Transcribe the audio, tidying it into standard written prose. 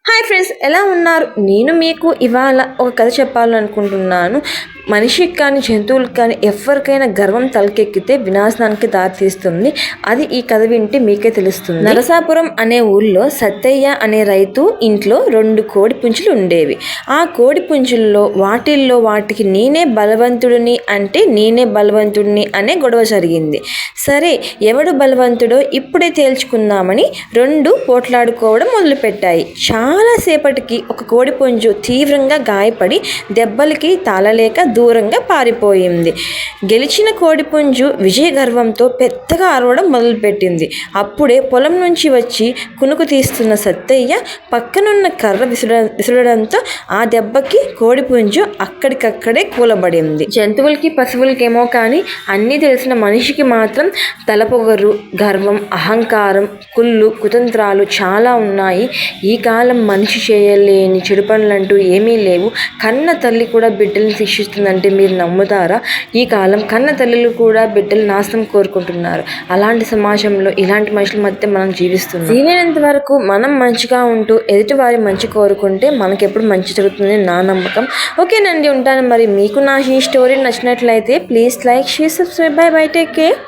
Hi friends, ఎలా ఉన్నారు? నేను మీకు ఇవాళ ఒక కథ చెప్పాలనుకుంటున్నాను. మనిషికి కానీ జంతువులకు కానీ ఎవరికైనా గర్వం తలకెక్కితే వినాశనానికి దారితీస్తుంది. అది ఈ కథ వింటే మీకే తెలుస్తుంది. నరసాపురం అనే ఊళ్ళో సత్తయ్య అనే రైతు ఇంట్లో 2 కోడి పుంజులు ఉండేవి. ఆ కోడి పుంజుల్లో వాటికి నేనే బలవంతుడిని అంటే నేనే బలవంతుడిని అనే గొడవ జరిగింది. సరే, ఎవడు బలవంతుడో ఇప్పుడే తేల్చుకుందామని 2 పోట్లాడుకోవడం మొదలుపెట్టాయి. చాలాసేపటికి ఒక కోడిపుంజు తీవ్రంగా గాయపడి దెబ్బలకి తాళలేక దూరంగా పారిపోయింది. గెలిచిన కోడిపుంజు విజయ గర్వంతో పెద్దగా అరవడం మొదలుపెట్టింది. అప్పుడే పొలం నుంచి వచ్చి కునుకు తీస్తున్న సత్తయ్య పక్కనున్న కర్ర విసరడంతో ఆ దెబ్బకి కోడిపుంజు అక్కడికక్కడే కూలబడింది. జంతువులకి పశువులకేమో కానీ అన్నీ తెలిసిన మనిషికి మాత్రం తలపొగరు, గర్వం, అహంకారం, కుళ్ళు, కుతంత్రాలు చాలా ఉన్నాయి. ఈ కాలం మనిషి చేయలేని చెడు పనులంటూ ఏమీ లేవు. కన్న తల్లి కూడా బిడ్డల్ని శిక్షిస్తుందంటే మీరు నమ్ముతారా? ఈ కాలం కన్న తల్లులు కూడా బిడ్డలు నాశనం కోరుకుంటున్నారు. అలాంటి సమాజంలో ఇలాంటి మనుషుల మధ్య మనం జీవిస్తున్నాం. వీలైనంత వరకు మనం మంచిగా ఉంటూ ఎదుటి వారి మంచి కోరుకుంటే మనకెప్పుడు మంచి జరుగుతుందని నా నమ్మకం. ఓకేనండి, ఉంటాను. మరి మీకు నా ఈ స్టోరీ నచ్చినట్లయితే please like, share, subscribe. By by, take care.